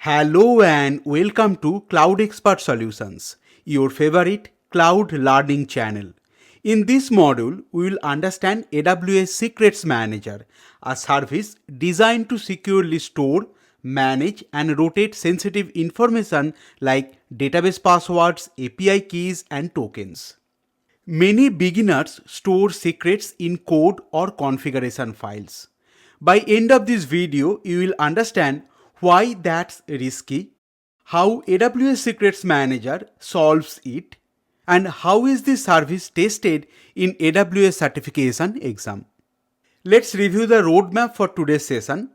Hello and welcome to CloudExpert Solutions, your favorite cloud learning channel. In this module, we will understand AWS Secrets Manager, a service designed to securely store, manage, and rotate sensitive information like database passwords, API keys, and tokens. Many beginners store secrets in code or configuration files. By end of this video, you will understand why that's risky, how AWS Secrets Manager solves it, and how is the service tested in AWS certification exam. Let's review the roadmap for today's session.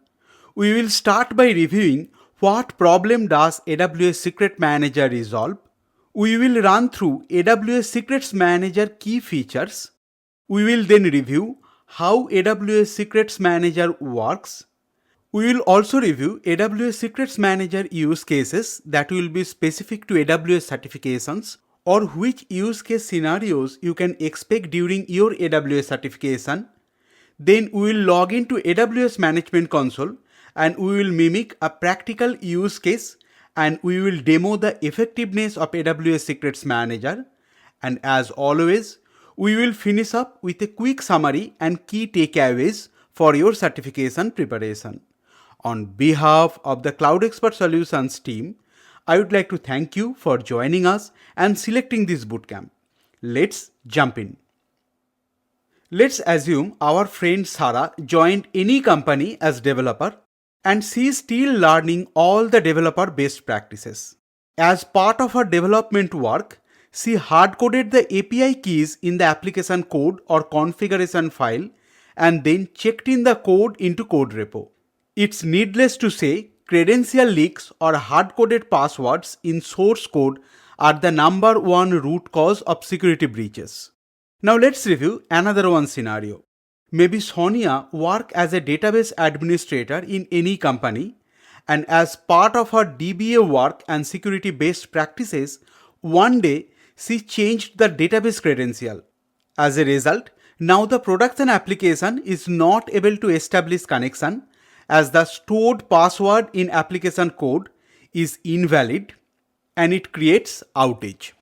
We will start by reviewing what problem does AWS Secret Manager resolve. We will run through AWS Secrets Manager key features. We will then review how AWS Secrets Manager works. We will also review AWS Secrets Manager use cases that will be specific to AWS certifications or which use case scenarios you can expect during your AWS certification. Then we will log into AWS Management Console and we will mimic a practical use case and we will demo the effectiveness of AWS Secrets Manager. And as always, we will finish up with a quick summary and key takeaways for your certification preparation. On behalf of the CloudExpert Solutions team, I would like to thank you for joining us and selecting this bootcamp. Let's jump in. Let's assume our friend Sarah joined any company as developer and she is still learning all the developer best practices. As part of her development work, she hard-coded the API keys in the application code or configuration file and then checked in the code into code repo. It's needless to say, credential leaks or hard-coded passwords in source code are the number one root cause of security breaches. Now let's review another one scenario. Maybe Sonia works as a database administrator in any company, and as part of her DBA work and security based practices, one day she changed the database credential. As a result, now the production application is not able to establish connection as the stored password in application code is invalid and it creates outage.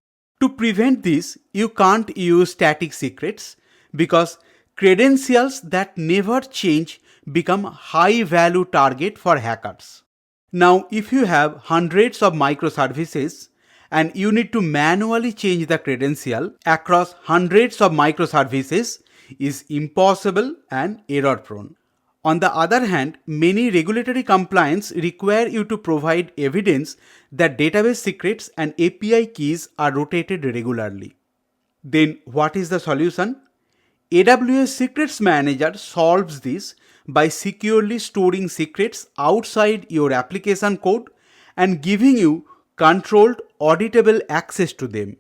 To prevent this, you can't use static secrets because credentials that never change become high value target for hackers. Now, if you have hundreds of microservices and you need to manually change the credential across hundreds of microservices is impossible and error prone. On the other hand, many regulatory compliance require you to provide evidence that database secrets and API keys are rotated regularly. Then what is the solution? AWS Secrets Manager solves this by securely storing secrets outside your application code and giving you controlled, auditable access to them.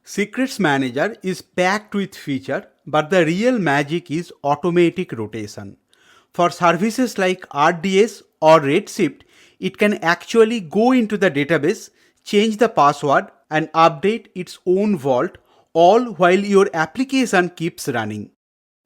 Secrets Manager is packed with features, but the real magic is automatic rotation. For services like RDS or Redshift, it can actually go into the database, change the password, and update its own vault, all while your application keeps running.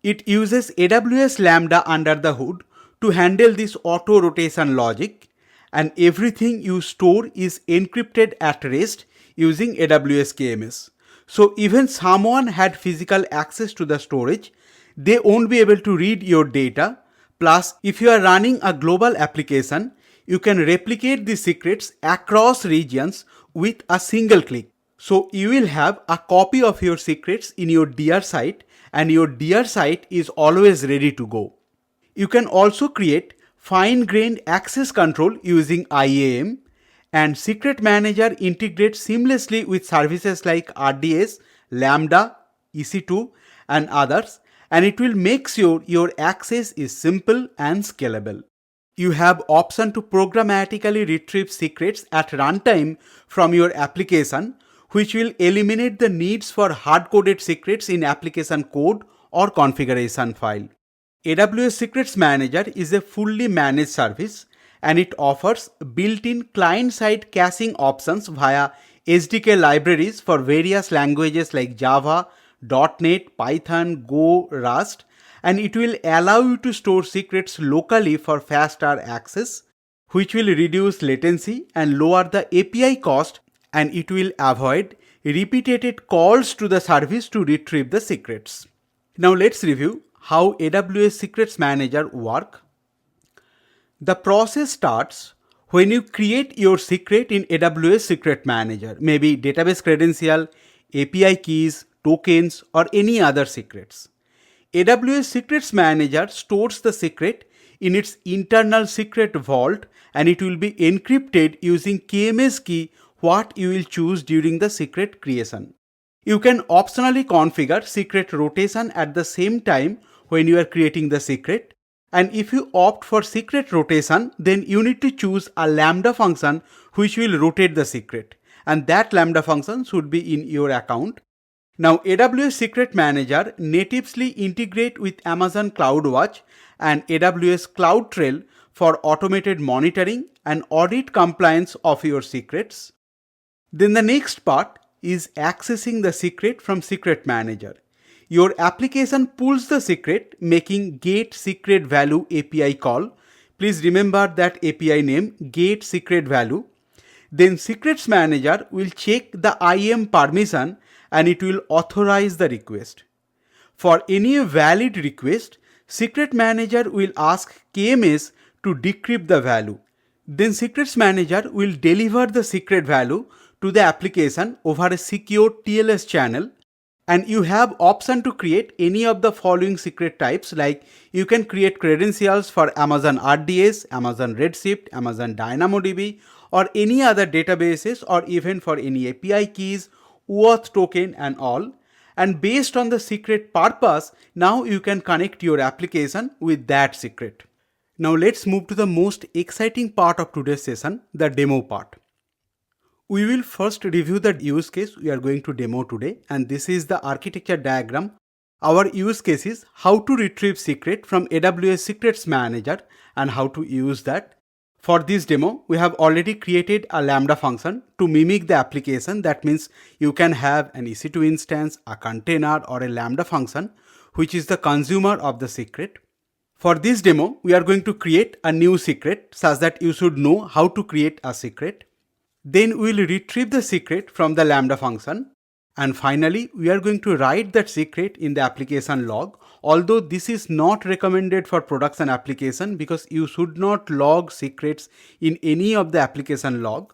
It uses AWS Lambda under the hood to handle this auto rotation logic, and everything you store is encrypted at rest using AWS KMS. So even someone had physical access to the storage, they won't be able to read your data. Plus, if you are running a global application, you can replicate the secrets across regions with a single click. So you will have a copy of your secrets in your DR site and your DR site is always ready to go. You can also create fine-grained access control using IAM, and Secret Manager integrates seamlessly with services like RDS, Lambda, EC2 and others, and it will make sure your access is simple and scalable. You have option to programmatically retrieve secrets at runtime from your application, which will eliminate the needs for hard-coded secrets in application code or configuration file. AWS Secrets Manager is a fully managed service and it offers built-in client-side caching options via SDK libraries for various languages like Java, .NET, Python, Go, Rust, and it will allow you to store secrets locally for faster access. which will reduce latency and lower the API cost, and it will avoid repeated calls to the service to retrieve the secrets. Now let's review how AWS Secrets Manager work. The process starts when you create your secret in AWS Secret Manager, maybe database credential, API keys, tokens, or any other secrets. AWS Secrets Manager stores the secret in its internal secret vault, and it will be encrypted using KMS key what you will choose during the secret creation. You can optionally configure secret rotation at the same time when you are creating the secret. And if you opt for secret rotation, then you need to choose a Lambda function which will rotate the secret. And that Lambda function should be in your account. Now AWS Secret Manager natively integrate with Amazon CloudWatch and AWS CloudTrail for automated monitoring and audit compliance of your secrets. Then the next part is accessing the secret from Secret Manager. Your application pulls the secret making getSecretValue API call. Please remember that API name getSecretValue. Then Secrets Manager will check the IAM permission and it will authorize the request. For any valid request, Secret Manager will ask KMS to decrypt the value. Then Secrets Manager will deliver the secret value to the application over a secure TLS channel, and you have option to create any of the following secret types, like you can create credentials for Amazon RDS, Amazon Redshift, Amazon DynamoDB, or any other databases, or even for any API keys, OAuth token and all. And based on the secret purpose, now you can connect your application with that secret. Now let's move to the most exciting part of today's session, the demo part. We will first review the use case we are going to demo today, and this is the architecture diagram. Our use case is how to retrieve secret from AWS Secrets Manager and how to use that. For this demo, we have already created a Lambda function to mimic the application. That means you can have an EC2 instance, a container, or a Lambda function, which is the consumer of the secret. For this demo, we are going to create a new secret such that you should know how to create a secret. Then we will retrieve the secret from the Lambda function. And finally, we are going to write that secret in the application log. Although this is not recommended for production application because you should not log secrets in any of the application log.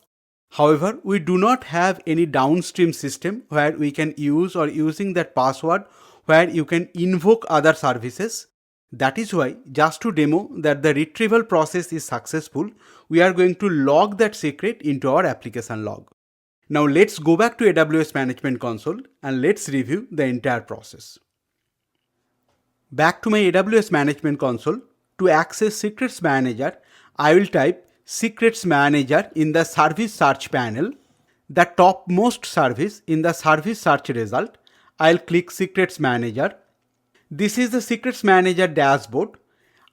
However, we do not have any downstream system where we can use or using that password where you can invoke other services. That is why, just to demo that the retrieval process is successful, we are going to log that secret into our application log. Now let's go back to AWS Management Console and let's review the entire process. Back to my AWS Management Console. To access Secrets Manager, I will type Secrets Manager in the Service Search panel. The topmost service in the service search result, I'll click Secrets Manager. This is the Secrets Manager dashboard.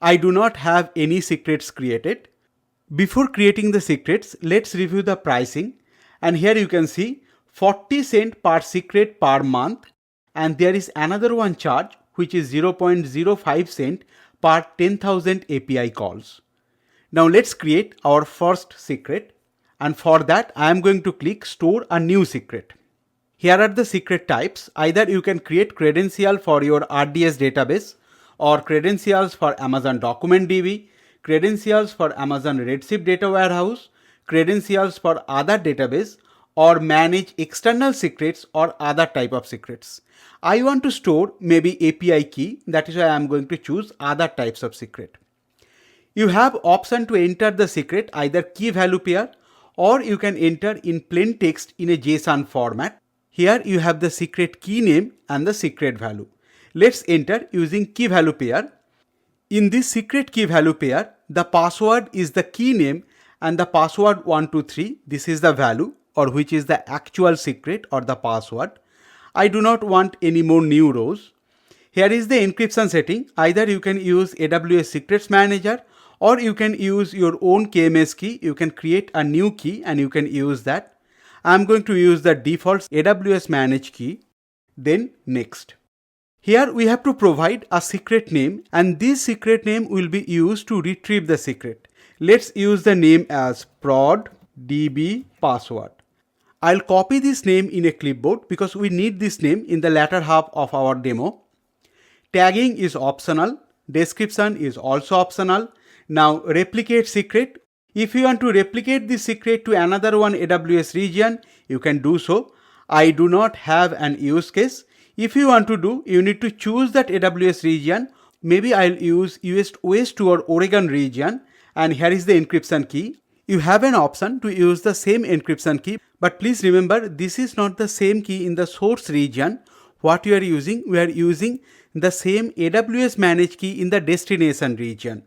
I do not have any secrets created. Before creating the secrets, let's review the pricing. And here you can see 40 cents per secret per month. And there is another one charge which is 0.05 cent per 10,000 API calls. Now let's create our first secret. And for that, I am going to click Store a New Secret. Here are the secret types. Either you can create credential for your RDS database, or credentials for Amazon Document DB, credentials for Amazon Redshift Data Warehouse, credentials for other database, or manage external secrets or other type of secrets. I want to store maybe API key. That is why I am going to choose other types of secret. You have option to enter the secret either key value pair, or you can enter in plain text in a JSON format. Here you have the secret key name and the secret value. Let's enter using key value pair. In this secret key value pair, the password is the key name and the password 123. This is the value, or which is the actual secret or the password. I do not want any more new rows. Here is the encryption setting. Either you can use AWS Secrets Manager or you can use your own KMS key. You can create a new key and you can use that. I'm going to use the default AWS Manage key. Then next. Here we have to provide a secret name, and this secret name will be used to retrieve the secret. Let's use the name as prod db password. I'll copy this name in a clipboard because we need this name in the latter half of our demo. Tagging is optional. Description is also optional. Now replicate secret. If you want to replicate this secret to another one AWS region, you can do so. I do not have an use case. If you want to do, you need to choose that AWS region. Maybe I'll use US West or Oregon region, and here is the encryption key. You have an option to use the same encryption key, but please remember this is not the same key in the source region. What you are using, we are using the same AWS managed key in the destination region.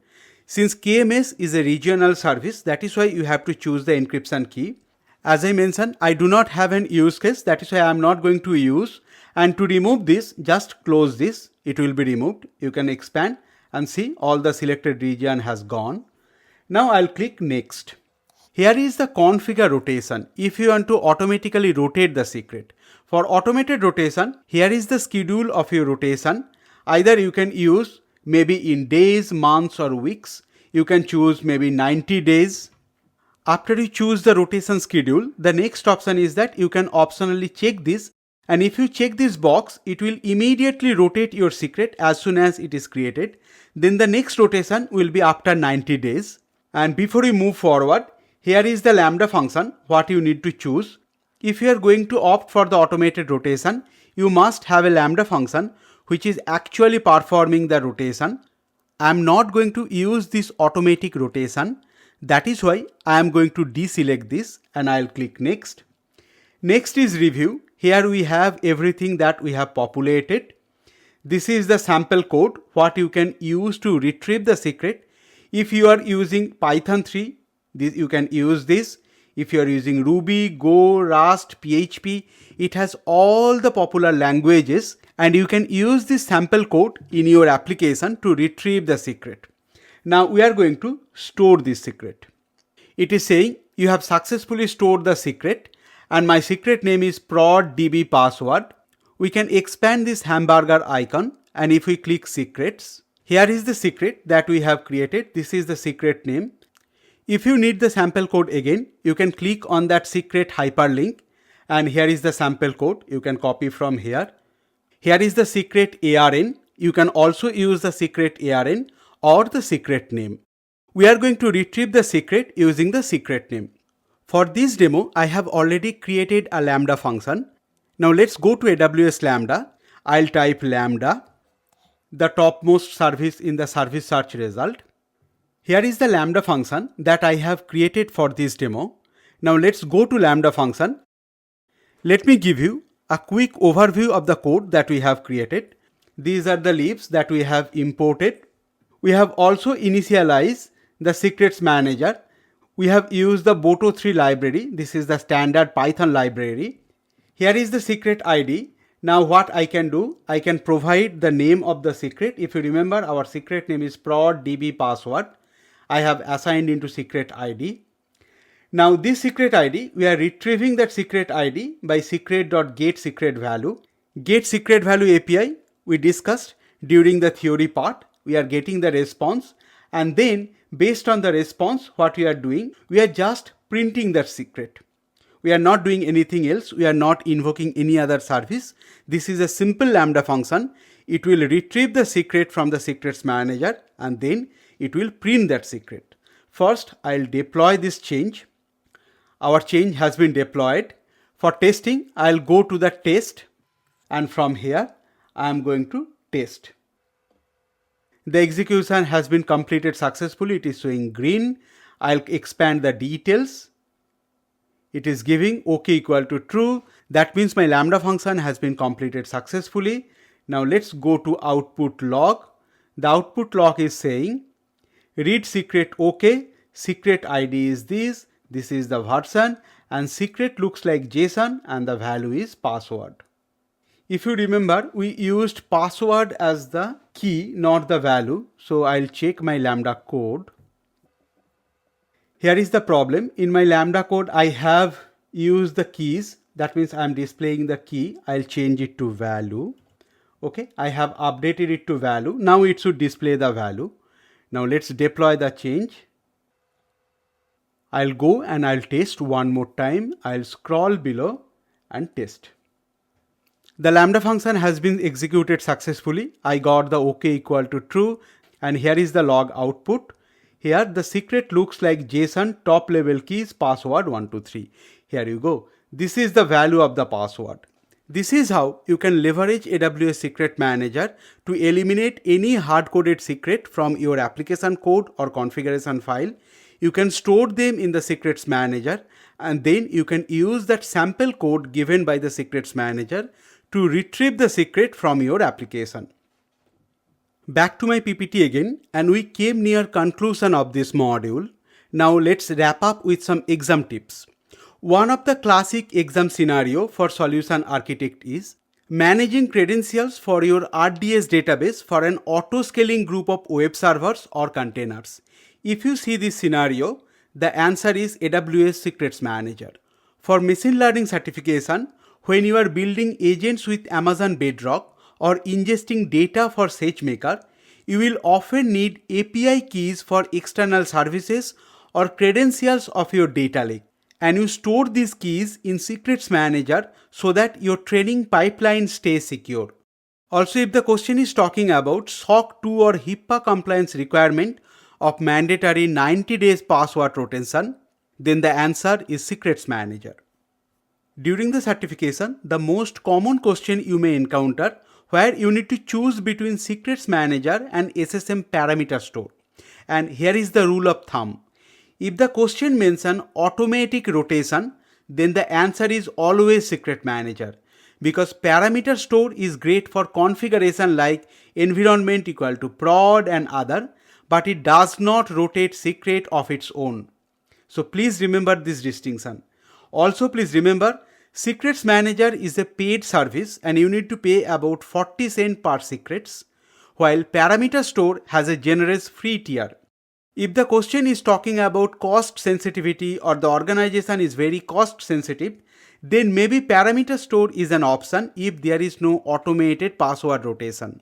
Since KMS is a regional service, that is why you have to choose the encryption key. As I mentioned, I do not have an use case, that is why I am not going to use. And to remove this, just close this, it will be removed. You can expand and see all the selected region has gone. Now I'll click next. Here is the configure rotation if you want to automatically rotate the secret. For automated rotation, here is the schedule of your rotation. Either you can use maybe in days, months or weeks. You can choose maybe 90 days. After you choose the rotation schedule, the next option is that you can optionally check this, and if you check this box, it will immediately rotate your secret as soon as it is created. Then the next rotation will be after 90 days. And before we move forward, here is the Lambda function, what you need to choose. If you are going to opt for the automated rotation, you must have a Lambda function which is actually performing the rotation. I am not going to use this automatic rotation. That is why I am going to deselect this and I'll click next. Next is review. Here we have everything that we have populated. This is the sample code, what you can use to retrieve the secret. If you are using Python 3, you can use this. If you are using Ruby, Go, Rust, PHP, it has all the popular languages and you can use this sample code in your application to retrieve the secret. Now we are going to store this secret. It is saying you have successfully stored the secret and my secret name is prod db password. We can expand this hamburger icon and if we click secrets, here is the secret that we have created. This is the secret name. If you need the sample code again, you can click on that secret hyperlink and here is the sample code. You can copy from here. Here is the secret ARN. You can also use the secret ARN or the secret name. We are going to retrieve the secret using the secret name. For this demo, I have already created a Lambda function. Now let's go to AWS Lambda. I'll type Lambda, the topmost service in the service search result. Here is the Lambda function that I have created for this demo. Now let's go to Lambda function. Let me give you a quick overview of the code that we have created. These are the libs that we have imported. We have also initialized the Secrets Manager. We have used the Boto3 library. This is the standard Python library. Here is the secret ID. Now what I can do, I can provide the name of the secret. If you remember, our secret name is prod db password. I have assigned into secret ID. Now this secret ID, we are retrieving that secret ID by secret.getSecretValue. GetSecretValue API we discussed during the theory part. We are getting the response and then based on the response, what we are doing, we are just printing that secret. We are not doing anything else. We are not invoking any other service. This is a simple Lambda function. It will retrieve the secret from the Secrets Manager and then it will print that secret. First, I'll deploy this change. Our change has been deployed. For testing, I'll go to the test and from here, I am going to test. The execution has been completed successfully. It is showing green. I'll expand the details. It is giving OK equal to true. That means my Lambda function has been completed successfully. Now let's go to output log. The output log is saying read secret OK, secret ID is this is the version and secret looks like JSON and the value is password. If you remember, we used password as the key, not the value. So I'll check my Lambda code. Here is the problem. In my Lambda code, I have used the keys. That means I'm displaying the key. I'll change it to value. Okay, I have updated it to value. Now it should display the value. Now let's deploy the change. I'll go and I'll test one more time. I'll scroll below and test. The Lambda function has been executed successfully. I got the OK equal to true, and here is the log output. Here the secret looks like JSON top level keys password 123. Here you go. This is the value of the password. This is how you can leverage AWS Secret Manager to eliminate any hard-coded secret from your application code or configuration file. You can store them in the Secrets Manager, and then you can use that sample code given by the Secrets Manager to retrieve the secret from your application. Back to my PPT again, and we came near conclusion of this module. Now let's wrap up with some exam tips. One of the classic exam scenario for solution architect is managing credentials for your RDS database for an auto-scaling group of web servers or containers. If you see this scenario, the answer is AWS Secrets Manager. For machine learning certification, when you are building agents with Amazon Bedrock or ingesting data for SageMaker, you will often need API keys for external services or credentials of your data lake. And you store these keys in Secrets Manager so that your training pipeline stays secure. Also, if the question is talking about SOC 2 or HIPAA compliance requirement of mandatory 90 days password rotation, then the answer is Secrets Manager. During the certification, the most common question you may encounter where you need to choose between Secrets Manager and SSM parameter store. And here is the rule of thumb. If the question mentions automatic rotation, then the answer is always Secret Manager, because parameter store is great for configuration like environment equal to prod and other, but it does not rotate secret of its own. So please remember this distinction. Also please remember, Secrets Manager is a paid service and you need to pay about 40 cents per secrets, while parameter store has a generous free tier. If the question is talking about cost sensitivity or the organization is very cost sensitive, then maybe parameter store is an option if there is no automated password rotation.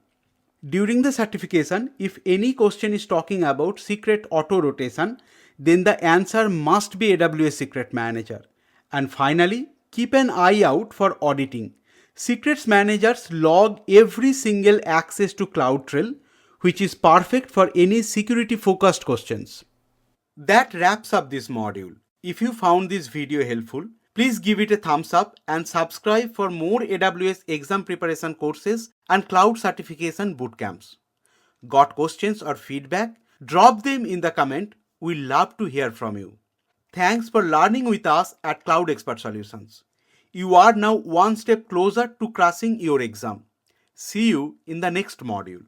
During the certification, if any question is talking about secret auto rotation, then the answer must be AWS Secret Manager. And finally, keep an eye out for auditing. Secrets Managers log every single access to CloudTrail, which is perfect for any security-focused questions. That wraps up this module. If you found this video helpful, please give it a thumbs up and subscribe for more AWS exam preparation courses and cloud certification bootcamps. Got questions or feedback? Drop them in the comment. We'd love to hear from you. Thanks for learning with us at CloudExpert Solutions. You are now one step closer to crushing your exam. See you in the next module.